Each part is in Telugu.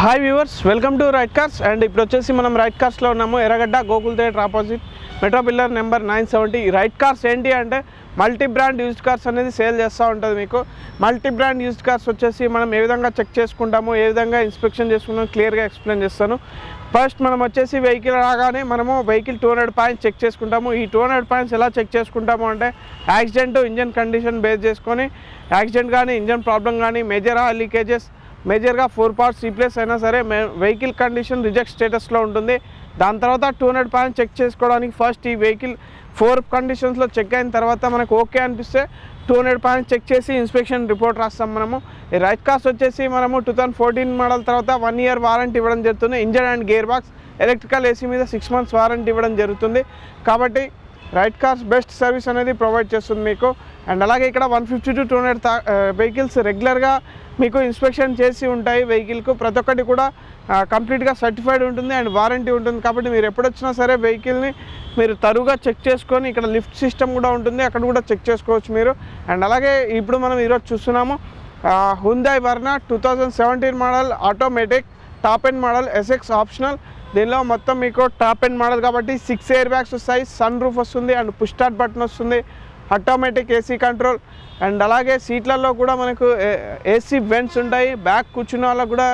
Hi viewers, welcome to right cars. And ఇప్పుడు వచ్చేసి మనం రైట్ కార్స్లో ఉన్నాము. ఎర్రగడ్డ Gokul theatre opposite metro pillar number 970. ఈ రైట్ కార్స్ ఏంటి అంటే మల్టీ బ్రాండ్ యూజ్డ్ కార్స్ అనేది సేల్ చేస్తూ ఉంటుంది. మీకు మల్టీ బ్రాండ్ యూజ్డ్ కార్స్ వచ్చేసి మనం ఏ విధంగా చెక్ చేసుకుంటాము, ఏ విధంగా ఇన్స్పెక్షన్ చేసుకుంటాము క్లియర్గా ఎక్స్ప్లెయిన్ చేస్తాను. ఫస్ట్ మనం వచ్చేసి వెహికల్ రాగానే మనము వెహికల్ 200 పాయింట్స్ చెక్ చేసుకుంటాము. ఈ 200 పాయింట్స్ ఎలా చెక్ చేసుకుంటాము అంటే యాక్సిడెంట్, ఇంజన్ కండిషన్ బేస్ చేసుకొని యాక్సిడెంట్ కానీ ఇంజన్ ప్రాబ్లం కానీ మేజర్ ఆయిల్ లీకేజెస్, మేజర్గా 4 పార్ట్స్ రీప్లేస్ అయినా సరే వెహికల్ కండిషన్ రిజెక్ట్ స్టేటస్లో ఉంటుంది. దాని తర్వాత 200 పాయింట్స్ చెక్ చేసుకోవడానికి ఫస్ట్ ఈ వెహికల్ 4 కండిషన్స్లో చెక్ అయిన తర్వాత మనకు ఓకే అనిపిస్తే 200 పాయింట్స్ చెక్ చేసి ఇన్స్పెక్షన్ రిపోర్ట్ రాస్తాం. మనము ఈ రైట్ కార్స్ వచ్చేసి మనము 2014 మోడల్ తర్వాత 1 ఇయర్ వారంటీ ఇవ్వడం జరుగుతుంది. Engine and gear box, electrical AC మీద 6 మంత్స్ వారంటీ ఇవ్వడం జరుగుతుంది. కాబట్టి రైట్ కార్స్ బెస్ట్ సర్వీస్ అనేది ప్రొవైడ్ చేస్తుంది మీకు. అండ్ అలాగే ఇక్కడ 150 to 200 వెహికల్స్ రెగ్యులర్గా మీకు ఇన్స్పెక్షన్ చేసి ఉంటాయి. వెహికల్కు ప్రతి ఒక్కటి కూడా కంప్లీట్గా సర్టిఫైడ్ ఉంటుంది అండ్ వారంటీ ఉంటుంది. కాబట్టి మీరు ఎప్పుడు వచ్చినా సరే వెహికల్ని మీరు తరువుగా చెక్ చేసుకొని, ఇక్కడ లిఫ్ట్ సిస్టమ్ కూడా ఉంటుంది, అక్కడ కూడా చెక్ చేసుకోవచ్చు మీరు. అండ్ అలాగే ఇప్పుడు మనం ఈరోజు చూస్తున్నాము Hyundai Verna 2017 model automatic top end model SX optional. దీనిలో మొత్తం మీకు టాప్ ఎండ్ మోడల్ కాబట్టి 6 ఎయిర్ బ్యాగ్స్ వస్తాయి, సన్ రూఫ్ వస్తుంది అండ్ పుష్ స్టార్ట్ బటన్ వస్తుంది, ఆటోమేటిక్ ఏసీ కంట్రోల్. అండ్ అలాగే సీట్లలో కూడా మనకు ఏసీ వెంట్స్ ఉంటాయి, బ్యాక్ కూర్చున్న వాళ్ళకు కూడా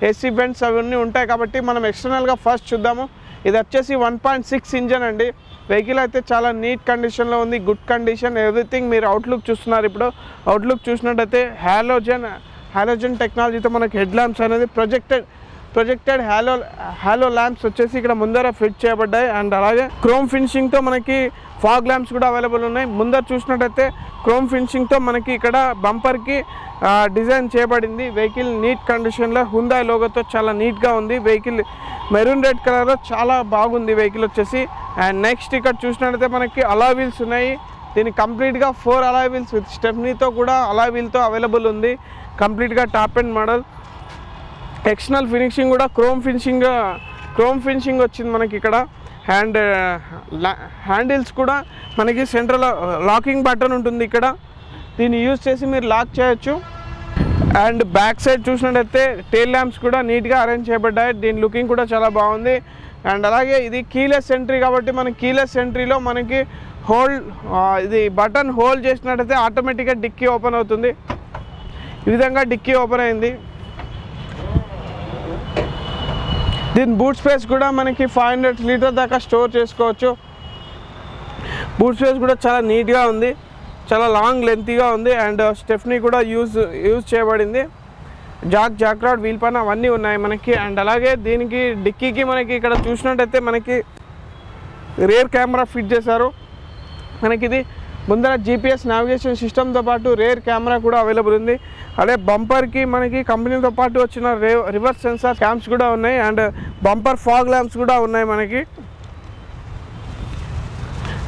ఏసీ వెంట్స్ అవన్నీ ఉంటాయి. కాబట్టి మనం ఎక్స్టర్నల్గా ఫస్ట్ చూద్దాము. ఇది వచ్చేసి 1.6 ఇంజన్ అండి. వెహికల్ అయితే చాలా నీట్ కండిషన్లో ఉంది, గుడ్ కండిషన్, ఎవ్రీథింగ్. మీరు అవుట్లుక్ చూస్తున్నారు. ఇప్పుడు అవుట్లుక్ చూసినట్టయితే హాలోజన్ టెక్నాలజీతో మనకి హెడ్ ల్యాంప్స్ అనేది ప్రొజెక్టెడ్ హాలో ల్యాంప్స్ వచ్చేసి ఇక్కడ ముందర ఫిట్ చేయబడ్డాయి. అండ్ అలాగే క్రోమ్ ఫినిషింగ్తో మనకి ఫాగ్ ల్యాంప్స్ కూడా అవైలబుల్ ఉన్నాయి. ముందర చూసినట్టయితే క్రోమ్ ఫినిషింగ్తో మనకి ఇక్కడ బంపర్కి డిజైన్ చేయబడింది. వెహికల్ నీట్ కండిషన్లో హ్యుందాయ్ లోగోతో చాలా నీట్గా ఉంది. వెహికల్ మెరూన్ రెడ్ కలర్లో చాలా బాగుంది వెహికల్ వచ్చేసి. అండ్ నెక్స్ట్ ఇక్కడ చూసినట్టయితే మనకి అలాయ్ వీల్స్ ఉన్నాయి. దీనికి కంప్లీట్గా 4 అలాయ్ వీల్స్ విత్ స్టెప్నీతో కూడా అలాయ్ వీల్తో అవైలబుల్ ఉంది. కంప్లీట్గా top end model. External finishing కూడా క్రోమ్ ఫినిషింగ్ వచ్చింది మనకి ఇక్కడ. అండ్ హ్యాండిల్స్ కూడా మనకి సెంట్రల్ లాకింగ్ బటన్ ఉంటుంది ఇక్కడ. దీన్ని యూజ్ చేసి మీరు లాక్ చేయొచ్చు. అండ్ బ్యాక్ సైడ్ చూసినట్టయితే టెయిల్ ల్యాంప్స్ కూడా నీట్గా అరేంజ్ చేయబడ్డాయి. దీని లుకింగ్ కూడా చాలా బాగుంది. అండ్ అలాగే ఇది కీలెస్ ఎంట్రీ కాబట్టి మనకి కీలెస్ ఎంట్రీలో మనకి ఇది బటన్ హోల్డ్ చేసినట్టయితే ఆటోమేటిక్గా డిక్కీ ఓపెన్ అవుతుంది. ఈ విధంగా డిక్కీ ఓపెన్ అయింది. దీని బూట్ స్పేస్ కూడా మనకి 500 లీటర్ దాకా స్టోర్ చేసుకోవచ్చు. బూట్ స్పేస్ కూడా చాలా నీట్గా ఉంది, చాలా లాంగ్ లెంతీగా ఉంది. అండ్ స్టెఫ్నీ కూడా యూజ్ చేయబడింది. జాక్ రాడ్, వీల్ పైన అవన్నీ ఉన్నాయి మనకి. అండ్ అలాగే దీనికి డిక్కీకి మనకి ఇక్కడ చూసినట్టయితే మనకి రేర్ కెమెరా ఫిట్ చేశారు. మనకి ఇది ముందర GPS నావిగేషన్ సిస్టమ్తో పాటు రేర్ కెమెరా కూడా అవైలబుల్ ఉంది. అదే బంపర్కి మనకి కంపెనీతో పాటు వచ్చిన రివర్స్ సెన్సార్ క్యామ్స్ కూడా ఉన్నాయి. అండ్ బంపర్ ఫాగ్ ల్యాంప్స్ కూడా ఉన్నాయి మనకి.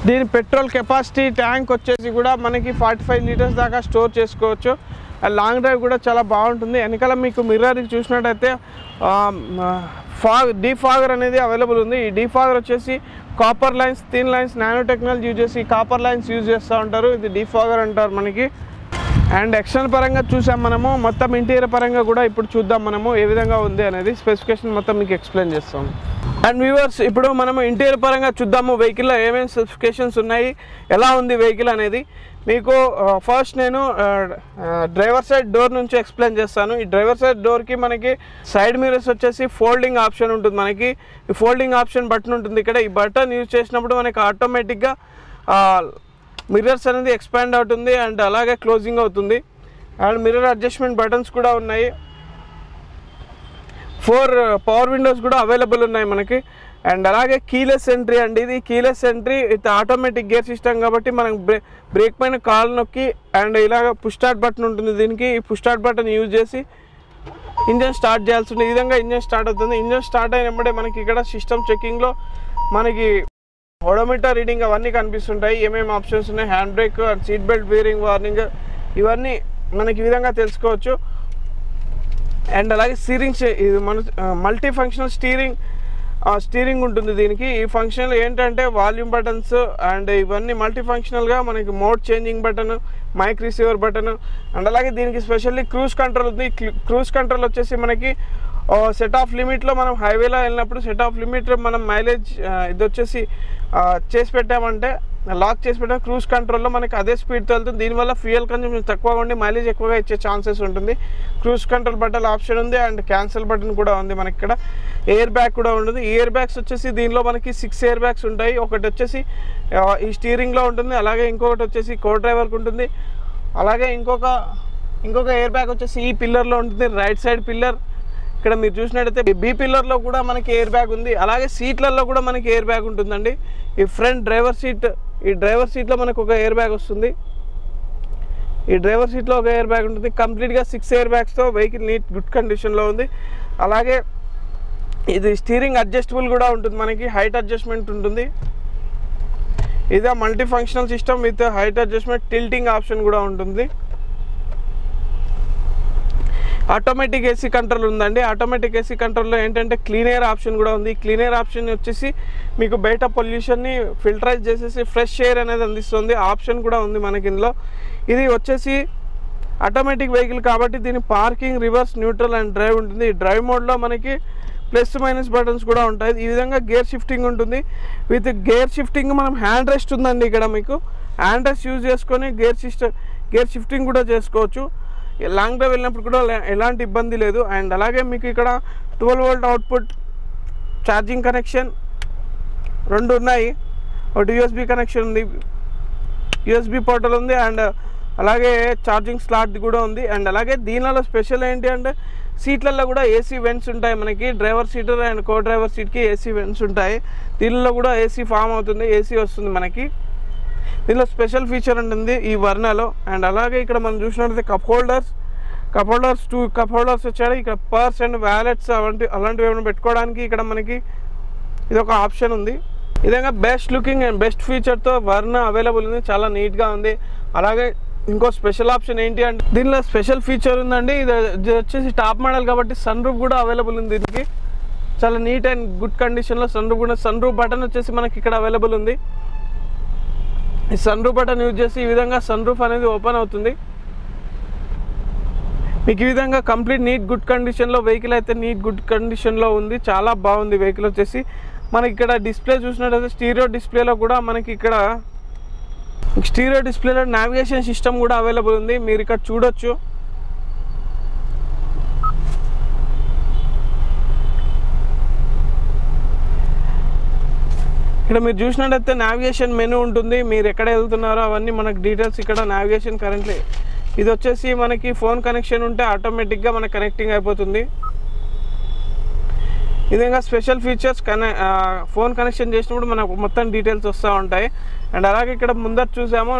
దీని పెట్రోల్ కెపాసిటీ ట్యాంక్ వచ్చేసి కూడా మనకి 45 లీటర్స్ దాకా స్టోర్ చేసుకోవచ్చు. లాంగ్ డ్రైవ్ కూడా చాలా బాగుంటుంది. వెనకాల మీకు మిర్రర్ చూసినట్టయితే డీఫాగర్ అనేది అవైలబుల్ ఉంది. ఈ డీఫాగర్ వచ్చేసి copper lines, thin lines, nano technology use చేసి కాపర్ లైన్స్ యూజ్ చేస్తూ ఉంటారు. ఇది డీఫాగర్ అంటారు మనకి. అండ్ ఎక్స్టర్నల్ పరంగా చూసాం మనము. మొత్తం ఇంటీరియర్ పరంగా కూడా ఇప్పుడు చూద్దాం మనము ఏ విధంగా ఉంది అనేది. స్పెసిఫికేషన్ మొత్తం మీకు ఎక్స్ప్లెయిన్ చేస్తాము. అండ్ వ్యూవర్స్, ఇప్పుడు మనము ఇంటీరియర్ పరంగా చూద్దాము వెహికల్లో ఏమేమి స్పెసిఫికేషన్స్ ఉన్నాయి, ఎలా ఉంది వెహికల్ అనేది. మీకు ఫస్ట్ నేను డ్రైవర్ సైడ్ డోర్ నుంచి ఎక్స్ప్లెయిన్ చేస్తాను. ఈ డ్రైవర్ సైడ్ డోర్కి మనకి సైడ్ మిరర్స్ వచ్చేసి ఫోల్డింగ్ ఆప్షన్ ఉంటుంది మనకి. ఈ ఫోల్డింగ్ ఆప్షన్ బటన్ ఉంటుంది ఇక్కడ. ఈ బటన్ యూజ్ చేసినప్పుడు మనకి ఆటోమేటిక్గా మిర్రర్స్ అనేది ఎక్స్పాండ్ అవుతుంది అండ్ అలాగే క్లోజింగ్ అవుతుంది. అండ్ మిర్రర్ అడ్జస్ట్మెంట్ బటన్స్ కూడా ఉన్నాయి. 4 పవర్ విండోస్ కూడా అవైలబుల్ ఉన్నాయి మనకి. అండ్ అలాగే కీలెస్ ఎంట్రీ అండి. ఇది keyless entry with automatic gear system కాబట్టి మనం బ్రేక్ పైన కాల్ నొక్కి అండ్ ఇలాగ పుష్ స్టార్ట్ బటన్ ఉంటుంది దీనికి. ఈ పుష్ స్టార్ట్ బటన్ యూజ్ చేసి ఇంజన్ స్టార్ట్ చేయాల్సి ఉంటుంది. ఈ విధంగా ఇంజన్ స్టార్ట్ అవుతుంది. ఇంజన్ స్టార్ట్ అయినప్పుడే మనకి ఇక్కడ సిస్టమ్ చెకింగ్లో మనకి ఓడోమీటర్ రీడింగ్ అవన్నీ కనిపిస్తుంటాయి. ఏమేమి ఆప్షన్స్ ఉన్నాయి, hand brake, seat belt bearing warning, ఇవన్నీ మనకి ఈ విధంగా తెలుసుకోవచ్చు. అండ్ అలాగే ఇది మన మల్టీ ఫంక్షనల్ స్టీరింగ్ ఉంటుంది దీనికి. ఈ ఫంక్షన్లో ఏంటంటే వాల్యూమ్ బటన్స్ అండ్ ఇవన్నీ మల్టీ ఫంక్షనల్గా మనకి mode changing button, mic receiver button. And అలాగే దీనికి స్పెషల్లీ క్రూజ్ కంట్రోల్ ఉంది. క్రూజ్ కంట్రోల్ వచ్చేసి మనకి సెట్ ఆఫ్ లిమిట్లో మనం హైవేలో వెళ్ళినప్పుడు సెట్ ఆఫ్ లిమిట్ మనం మైలేజ్ ఇది వచ్చేసి చేసి పెట్టామంటే లాక్ చేసి పెట్టాం క్రూజ్ కంట్రోల్లో మనకి అదే స్పీడ్తో వెళ్తుంది. దీనివల్ల ఫ్యూయల్ కన్జంప్షన్ తక్కువగా ఉండి మైలేజ్ ఎక్కువగా ఇచ్చే ఛాన్సెస్ ఉంటుంది. క్రూజ్ కంట్రోల్ బటన్ ఆప్షన్ ఉంది అండ్ క్యాన్సిల్ బటన్ కూడా ఉంది. మనకి ఇక్కడ ఎయిర్ బ్యాగ్ కూడా ఉంటుంది. ఈ ఎయిర్ బ్యాగ్స్ వచ్చేసి దీనిలో మనకి 6 ఎయిర్ బ్యాగ్స్ ఉంటాయి. ఒకటి వచ్చేసి ఈ స్టీరింగ్లో ఉంటుంది, అలాగే ఇంకొకటి వచ్చేసి కో డ్రైవర్కి ఉంటుంది, అలాగే ఇంకొక ఎయిర్ బ్యాగ్ వచ్చేసి ఈ పిల్లర్లో ఉంటుంది, రైట్ సైడ్ పిల్లర్. ఇక్కడ మీరు చూసినట్టయితే బి పిల్లర్లో కూడా మనకి ఎయిర్ బ్యాగ్ ఉంది. అలాగే సీట్లలో కూడా మనకి ఎయిర్ బ్యాగ్ ఉంటుందండి. ఈ ఫ్రంట్ డ్రైవర్ సీట్లో మనకు ఒక ఎయిర్ బ్యాగ్ వస్తుంది. ఈ డ్రైవర్ సీట్లో ఒక ఎయిర్ బ్యాగ్ ఉంటుంది. కంప్లీట్గా 6 ఎయిర్ బ్యాగ్స్తో వెహికల్ నీట్ గుడ్ కండిషన్లో ఉంది. అలాగే ఇది స్టీరింగ్ అడ్జస్టబుల్ కూడా ఉంటుంది, మనకి హైట్ అడ్జస్ట్మెంట్ ఉంటుంది. ఇది multi functional system with height adjustment tilting option కూడా ఉంటుంది. ఆటోమేటిక్ ఏసీ కంట్రోల్ ఉందండి. ఆటోమేటిక్ ఏసీ కంట్రోల్లో ఏంటంటే క్లీన్ ఎయిర్ ఆప్షన్ కూడా ఉంది. క్లీన్ ఎయిర్ ఆప్షన్ వచ్చేసి మీకు బయట పొల్యూషన్ని ఫిల్టరైజ్ చేసేసి ఫ్రెష్ ఎయిర్ అనేది అందిస్తుంది. ఆప్షన్ కూడా ఉంది మనకి ఇందులో. ఇది వచ్చేసి ఆటోమేటిక్ వెహికల్ కాబట్టి దీని parking, reverse, neutral and drive ఉంటుంది. ఈ డ్రైవ్ మోడ్లో మనకి ప్లస్ మైనస్ బటన్స్ కూడా ఉంటాయి. ఈ విధంగా గేర్ షిఫ్టింగ్ ఉంటుంది. విత్ గేర్ షిఫ్టింగ్ మనం హ్యాండ్ రెస్ట్ ఉందండి. ఇక్కడ మీకు హ్యాండ్ రెస్ట్ యూజ్ చేసుకొని గేర్ షిఫ్టింగ్ కూడా చేసుకోవచ్చు. లాంగ్ డ్రైవ్ వెళ్ళినప్పుడు కూడా ఎలాంటి ఇబ్బంది లేదు. అండ్ అలాగే మీకు ఇక్కడ 12 వోల్ట్ అవుట్పుట్ ఛార్జింగ్ కనెక్షన్ 2 ఉన్నాయి. ఒకటి యూఎస్బి కనెక్షన్ ఉంది, యూఎస్బి పోర్టల్ ఉంది, అండ్ అలాగే ఛార్జింగ్ స్లాట్ కూడా ఉంది. అండ్ అలాగే దీనిలో స్పెషల్ ఏంటి అంటే సీట్లలో కూడా ఏసీ వెంట్స్ ఉంటాయి. మనకి driver seat and co driver సీట్కి ఏసీ వెంట్స్ ఉంటాయి. దీనిలో కూడా ఏసీ ఫామ్ అవుతుంది, ఏసీ వస్తుంది మనకి. దీనిలో స్పెషల్ ఫీచర్ ఉంటుంది ఈ వర్నాలో. అండ్ అలాగే ఇక్కడ మనం చూసినట్లయితే కప్ హోల్డర్స్ 2 కప్ హోల్డర్స్ వచ్చాయి. ఇక్కడ పర్స్ అండ్ వ్యాలెట్స్ అలాంటివి ఏమైనా పెట్టుకోవడానికి ఇక్కడ మనకి ఇది ఒక ఆప్షన్ ఉంది. ఈ విధంగా బెస్ట్ లుకింగ్ అండ్ బెస్ట్ ఫీచర్తో వర్నా అవైలబుల్ ఉంది, చాలా నీట్గా ఉంది. అలాగే ఇంకో స్పెషల్ ఆప్షన్ ఏంటి అంటే దీనిలో స్పెషల్ ఫీచర్ ఉందండి. ఇది వచ్చేసి టాప్ మోడల్ కాబట్టి సన్ రూఫ్ కూడా అవైలబుల్ ఉంది. దీనికి చాలా నీట్ అండ్ గుడ్ కండిషన్లో సన్ రూఫ్ బటన్ వచ్చేసి మనకి ఇక్కడ అవైలబుల్ ఉంది. ఈ సన్ రూఫ్ బటన్ యూజ్ చేసి ఈ విధంగా సన్ రూఫ్ అనేది ఓపెన్ అవుతుంది. మీకు ఈ విధంగా కంప్లీట్ నీట్ గుడ్ కండిషన్లో వెహికల్ అయితే నీట్ గుడ్ కండిషన్లో ఉంది, చాలా బాగుంది వెహికల్ వచ్చేసి. మనకి ఇక్కడ డిస్ప్లే చూసినట్టయితే స్టీరియో డిస్ప్లేలో కూడా మనకి ఇక్కడ స్టీరియో డిస్ప్లేలో నావిగేషన్ సిస్టమ్ కూడా అవైలబుల్ ఉంది. మీరు ఇక్కడ చూడొచ్చు. ఇక్కడ మీరు చూసినట్టయితే నావిగేషన్ మెనూ ఉంటుంది. మీరు ఎక్కడ వెళ్తున్నారో అవన్నీ మనకు డీటెయిల్స్ ఇక్కడ నావిగేషన్ కరెంట్లీ. ఇది వచ్చేసి మనకి ఫోన్ కనెక్షన్ ఉంటే ఆటోమేటిక్గా మనకు కనెక్టింగ్ అయిపోతుంది. ఈ విధంగా స్పెషల్ ఫీచర్స్ ఫోన్ కనెక్షన్ చేసినప్పుడు మనకు మొత్తం డీటెయిల్స్ వస్తూ ఉంటాయి. అండ్ అలాగే ఇక్కడ ముందర చూసాము.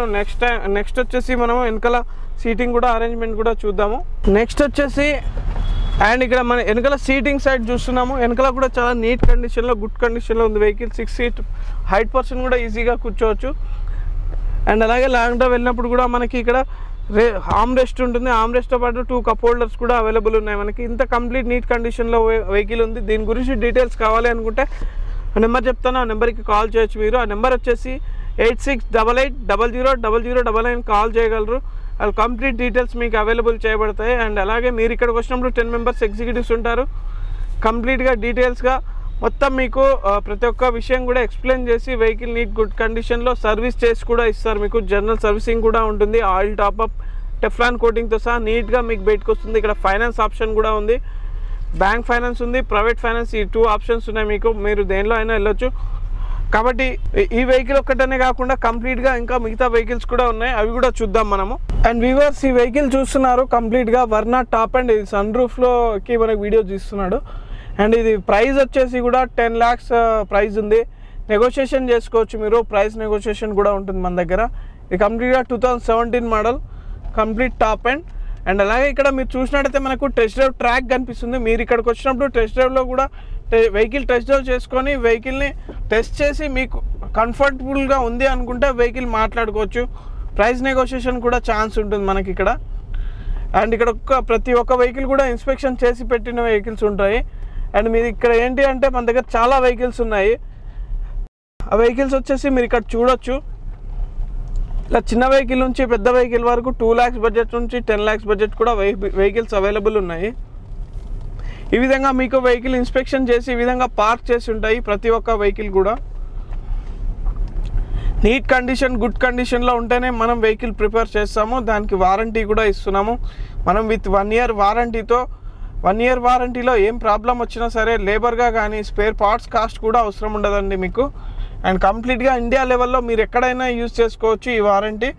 నెక్స్ట్ వచ్చేసి మనము వెనకాల సీటింగ్ కూడా అరేంజ్మెంట్ కూడా చూద్దాము. నెక్స్ట్ వచ్చేసి అండ్ ఇక్కడ మన వెనకాల సీటింగ్ సైడ్ చూస్తున్నాము. వెనకాల కూడా చాలా నీట్ కండిషన్లో గుడ్ కండిషన్లో ఉంది వెహికల్. 6 సీట్ హైట్ పర్సన్ కూడా ఈజీగా కూర్చోవచ్చు. అండ్ అలాగే లాంగ్ డ్రైవ్ వెళ్ళినప్పుడు కూడా మనకి ఇక్కడ ఆర్మ్ రెస్ట్ ఉంటుంది. ఆర్మ్ రెస్ట్తో పాటు 2 కప్ హోల్డర్స్ కూడా అవైలబుల్ ఉన్నాయి మనకి. ఇంత కంప్లీట్ నీట్ కండిషన్లో వెహికల్ ఉంది. దీని గురించి డీటెయిల్స్ కావాలి అనుకుంటే నెంబర్ చెప్తాను, ఆ నెంబర్కి కాల్ చేయొచ్చు మీరు. ఆ నెంబర్ వచ్చేసి 8688000099 కాల్ చేయగలరు. వాళ్ళు కంప్లీట్ డీటెయిల్స్ మీకు అవైలబుల్ చేయబడతాయి. అండ్ అలాగే మీరు ఇక్కడికి వచ్చినప్పుడు 10 మెంబర్స్ ఎగ్జిక్యూటివ్స్ ఉంటారు. కంప్లీట్గా డీటెయిల్స్గా మొత్తం మీకు ప్రతి ఒక్క విషయం కూడా ఎక్స్ప్లెయిన్ చేసి వెహికల్ నీట్ గుడ్ కండిషన్లో సర్వీస్ చేసి కూడా ఇస్తారు. మీకు జనరల్ సర్వీసింగ్ కూడా ఉంటుంది. ఆయిల్ టాప్అప్, టెఫ్లాన్ కోటింగ్తో సహా నీట్గా మీకు బయటకు వస్తుంది. ఇక్కడ ఫైనాన్స్ ఆప్షన్ కూడా ఉంది, బ్యాంక్ ఫైనాన్స్ ఉంది, ప్రైవేట్ ఫైనాన్స్, ఈ 2 ఆప్షన్స్ ఉన్నాయి మీకు. మీరు దేనిలో అయినా వెళ్ళొచ్చు. కాబట్టి ఈ వెహికల్ ఒక్కటనే కాకుండా కంప్లీట్గా ఇంకా మిగతా వెహికల్స్ కూడా ఉన్నాయి, అవి కూడా చూద్దాం మనము. అండ్ వ్యూవర్స్ ఈ వెహికల్ చూస్తున్నారు కంప్లీట్గా వర్నా టాప్ అండ్ ఇది సన్ రూఫ్లోకి మనకి వీడియో తీస్తున్నాడు. అండ్ ఇది ప్రైస్ వచ్చేసి కూడా 10 lakhs ప్రైస్ ఉంది. నెగోషియేషన్ చేసుకోవచ్చు మీరు, ప్రైస్ నెగోషియేషన్ కూడా ఉంటుంది మన దగ్గర. ఇది కంప్లీట్గా 2017 model, complete top and. And అలాగే ఇక్కడ మీరు చూసినట్టయితే మనకు టెస్ట్ డ్రైవ్ ట్రాక్ కనిపిస్తుంది. మీరు ఇక్కడికి వచ్చినప్పుడు టెస్ట్ డ్రైవ్లో కూడా వెహికల్ టెస్ట్ డ్రైవ్ చేసుకొని వెహికల్ని టెస్ట్ చేసి మీకు కంఫర్టబుల్గా ఉంది అనుకుంటే వెహికల్ మాట్లాడుకోవచ్చు. ప్రైస్ నెగోషియేషన్ కూడా ఛాన్స్ ఉంటుంది మనకి ఇక్కడ. అండ్ ఇక్కడ ప్రతి ఒక్క వెహికల్ కూడా ఇన్స్పెక్షన్ చేసి పెట్టిన వెహికల్స్ ఉంటాయి. అండ్ మీరు ఇక్కడ ఏంటి అంటే మన దగ్గర చాలా వెహికల్స్ ఉన్నాయి. ఆ వెహికల్స్ వచ్చేసి మీరు ఇక్కడ చూడొచ్చు. ఇలా చిన్న వెహికల్ నుంచి పెద్ద వెహికల్ వరకు 2 lakhs బడ్జెట్ నుంచి 10 lakhs బడ్జెట్ కూడా వెహికల్స్ అవైలబుల్ ఉన్నాయి. ఈ విధంగా మీకు వెహికల్ ఇన్స్పెక్షన్ చేసి ఈ విధంగా పార్క్ చేసి ఉంటాయి ప్రతి ఒక్క వెహికల్ కూడా. నీట్ కండిషన్, గుడ్ కండిషన్లో ఉంటేనే మనం వెహికల్ ప్రిపేర్ చేస్తాము. దానికి వారంటీ కూడా ఇస్తున్నాము మనం విత్ 1 year వారంటీతో. 1 year వారంటీలో ఏం ప్రాబ్లం వచ్చినా సరే లేబర్గా కానీ స్పేర్ పార్ట్స్ కాస్ట్ కూడా అవసరం ఉండదండి మీకు. అండ్ కంప్లీట్గా ఇండియా లెవెల్లో మీరు ఎక్కడైనా యూజ్ చేసుకోవచ్చు ఈ వారంటీ.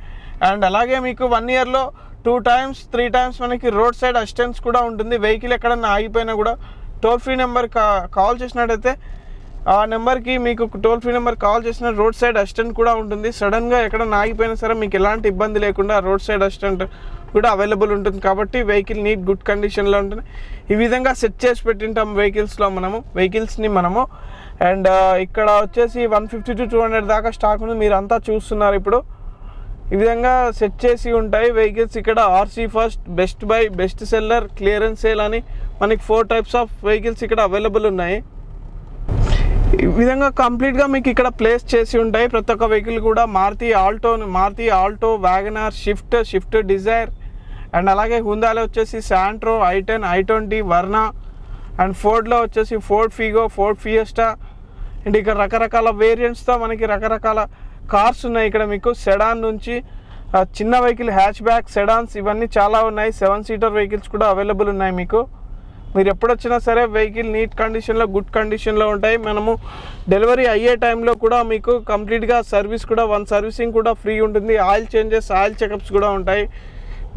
అండ్ అలాగే మీకు 1 yearలో 2 times 3 times మనకి రోడ్ సైడ్ అసిస్టెన్స్ కూడా ఉంటుంది. వెహికల్ ఎక్కడన్నా ఆగిపోయినా కూడా టోల్ ఫ్రీ నెంబర్ కాల్ చేసినట్టయితే ఆ నెంబర్కి మీకు టోల్ ఫ్రీ నెంబర్ కాల్ చేసిన రోడ్ సైడ్ అసిస్టెంట్ కూడా ఉంటుంది. సడన్గా ఎక్కడన్నా ఆగిపోయినా సరే మీకు ఎలాంటి ఇబ్బంది లేకుండా రోడ్ సైడ్ అసిస్టెంట్ కూడా అవైలబుల్ ఉంటుంది. కాబట్టి వెహికల్ నీట్ గుడ్ కండిషన్లో ఉంటుంది. ఈ విధంగా సెట్ చేసి పెట్టింటాం వెహికల్స్ని మనము. అండ్ ఇక్కడ వచ్చేసి 150 to 200 దాకా స్టాక్ ఉంది, మీరు అంతా చూస్తున్నారు ఇప్పుడు. ఈ విధంగా సెట్ చేసి ఉంటాయి వెహికల్స్. ఇక్కడ RC first, best by, best seller, clearance sale అని మనకి 4 types ఆఫ్ వెహికల్స్ ఇక్కడ అవైలబుల్ ఉన్నాయి. ఈ విధంగా కంప్లీట్గా మీకు ఇక్కడ ప్లేస్ చేసి ఉంటాయి ప్రతి ఒక్క వెహికల్ కూడా. Maruti Alto, WagonR, Swift Dzire, and అలాగే హుందాలో వచ్చేసి Santro, i10, i20, Verna, and ఫోర్డ్లో వచ్చేసి Ford Figo, Ford Fiesta. And ఇక్కడ రకరకాల వేరియంట్స్తో మనకి రకరకాల కార్స్ ఉన్నాయి ఇక్కడ మీకు. సెడాన్ నుంచి చిన్న వెహికల్, హ్యాచ్ బ్యాక్, సెడాన్స్ ఇవన్నీ చాలా ఉన్నాయి. 7-seater వెహికల్స్ కూడా అవైలబుల్ ఉన్నాయి మీకు. మీరు ఎప్పుడు వచ్చినా సరే వెహికల్ నీట్ కండిషన్లో, గుడ్ కండిషన్లో ఉంటాయి. మనము డెలివరీ అయ్యే టైంలో కూడా మీకు కంప్లీట్గా సర్వీస్ కూడా 1 సర్వీసింగ్ కూడా ఫ్రీ ఉంటుంది. ఆయిల్ చేంజెస్, ఆయిల్ చెకప్స్ కూడా ఉంటాయి.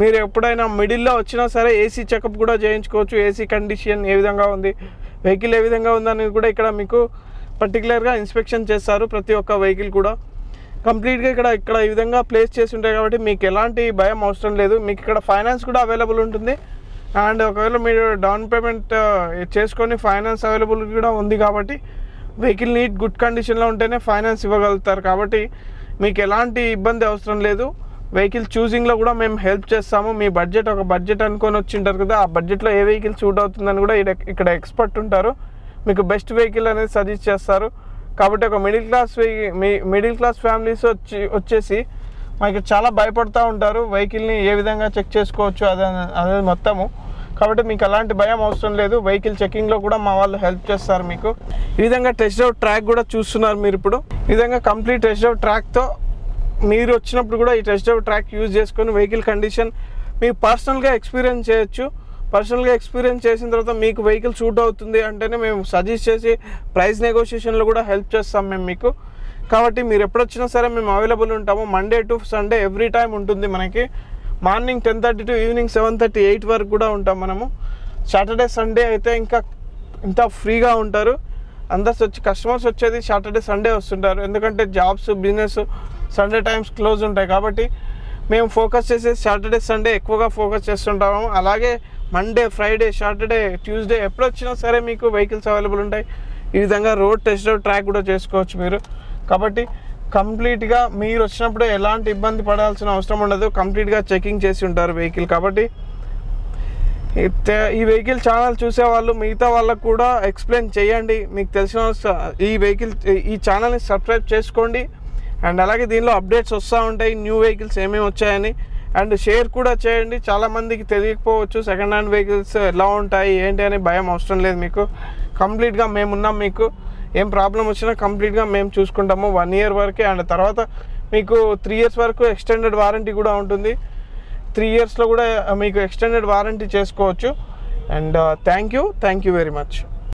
మీరు ఎప్పుడైనా మిడిల్లో వచ్చినా సరే ఏసీ చెకప్ కూడా చేయించుకోవచ్చు. ఏసీ కండిషన్ ఏ విధంగా ఉంది, వెహికల్ ఏ విధంగా ఉందని కూడా ఇక్కడ మీకు పర్టికులర్గా ఇన్స్పెక్షన్ చేస్తారు ప్రతి ఒక్క వెహికల్ కూడా. కంప్లీట్గా ఇక్కడ ఈ విధంగా ప్లేస్ చేసి ఉంటాయి కాబట్టి మీకు ఎలాంటి భయం అవసరం లేదు. మీకు ఇక్కడ ఫైనాన్స్ కూడా అవైలబుల్ ఉంటుంది. అండ్ ఒకవేళ మీరు డౌన్ పేమెంట్ చేసుకొని ఫైనాన్స్ అవైలబుల్ కూడా ఉంది కాబట్టి వెహికల్ నీట్ గుడ్ కండిషన్లో ఉంటేనే ఫైనాన్స్ ఇవ్వగలుగుతారు. కాబట్టి మీకు ఎలాంటి ఇబ్బంది అవసరం లేదు. వెహికల్ చూసింగ్లో కూడా మేము హెల్ప్ చేస్తాము. మీ ఒక బడ్జెట్ అనుకొని వచ్చి ఉంటారు కదా, ఆ బడ్జెట్లో ఏ వెహికల్ సూట్ అవుతుందని కూడా ఇక్కడ ఎక్స్పర్ట్ ఉంటారు. మీకు బెస్ట్ వెహికల్ అనేది సజెస్ట్ చేస్తారు. కాబట్టి ఒక మిడిల్ క్లాస్ ఫ్యామిలీస్ వచ్చేసి మాకు చాలా భయపడుతూ ఉంటారు వెహికల్ని ఏ విధంగా చెక్ చేసుకోవచ్చు అనేది మొత్తము. కాబట్టి మీకు అలాంటి భయం అవసరం లేదు. వెహికల్ చెకింగ్లో కూడా మా వాళ్ళు హెల్ప్ చేస్తారు మీకు. ఈ విధంగా టెస్ట్ డ్రైవ్ ట్రాక్ కూడా చూస్తున్నారు మీరు ఇప్పుడు. ఈ విధంగా కంప్లీట్ టెస్ట్ డ్రైవ్ ట్రాక్తో మీరు వచ్చినప్పుడు కూడా ఈ టెస్ట్ డ్రైవ్ ట్రాక్ యూజ్ చేసుకొని వెహికల్ కండిషన్ మీకు పర్సనల్గా ఎక్స్పీరియన్స్ చేయొచ్చు. పర్సనల్గా ఎక్స్పీరియన్స్ చేసిన తర్వాత మీకు వెహికల్ సూట్ అవుతుంది అంటేనే మేము సజెస్ట్ చేసి ప్రైస్ నెగోషియేషన్లో కూడా హెల్ప్ చేస్తాం మేము మీకు. కాబట్టి మీరు ఎప్పుడు వచ్చినా సరే మేము అవైలబుల్ ఉంటాము. Monday to Sunday every time ఉంటుంది మనకి. మార్నింగ్ 10:30 to ఈవినింగ్ 7:30, 8 వరకు కూడా ఉంటాం మనము. సాటర్డే సండే అయితే ఇంత ఫ్రీగా ఉంటారు. కస్టమర్స్ వచ్చేది సాటర్డే సండే వస్తుంటారు. ఎందుకంటే jobs, business Sunday times close ఉంటాయి. కాబట్టి మేము ఫోకస్ చేసేది సాటర్డే సండే ఎక్కువగా ఫోకస్ చేస్తుంటాము. అలాగే మండే, ఫ్రైడే, సాటర్డే, ట్యూస్డే ఎప్పుడు వచ్చినా సరే మీకు వెహికల్స్ అవైలబుల్ ఉంటాయి. ఈ విధంగా రోడ్ టెస్ట్ డ్రైవ్ ట్రాక్ కూడా చేసుకోవచ్చు మీరు. కాబట్టి కంప్లీట్గా మీరు వచ్చినప్పుడు ఎలాంటి ఇబ్బంది పడాల్సిన అవసరం ఉండదు. కంప్లీట్గా చెకింగ్ చేసి ఉంటారు వెహికల్. కాబట్టి ఈ వెహికల్ ఛానల్ చూసేవాళ్ళు మిగతా వాళ్ళకు కూడా ఎక్స్ప్లెయిన్ చేయండి. మీకు తెలిసిన ఈ ఛానల్ని సబ్స్క్రైబ్ చేసుకోండి. అండ్ అలాగే దీనిలో అప్డేట్స్ వస్తూ ఉంటాయి, న్యూ వెహికల్స్ ఏమేమి వచ్చాయని. అండ్ షేర్ కూడా చేయండి. చాలామందికి తెలియకపోవచ్చు సెకండ్ హ్యాండ్ వెహికల్స్ ఎలా ఉంటాయి ఏంటి అని. భయం అవసరం లేదు మీకు. కంప్లీట్గా మేమున్నాం. మీకు ఏం ప్రాబ్లం వచ్చినా కంప్లీట్గా మేము చూసుకుంటాము 1 year వరకే. అండ్ తర్వాత మీకు 3 years వరకు ఎక్స్టెండెడ్ వారంటీ కూడా ఉంటుంది. 3 yearsలో కూడా మీకు ఎక్స్టెండెడ్ వారంటీ చేసుకోవచ్చు. And thank you very much.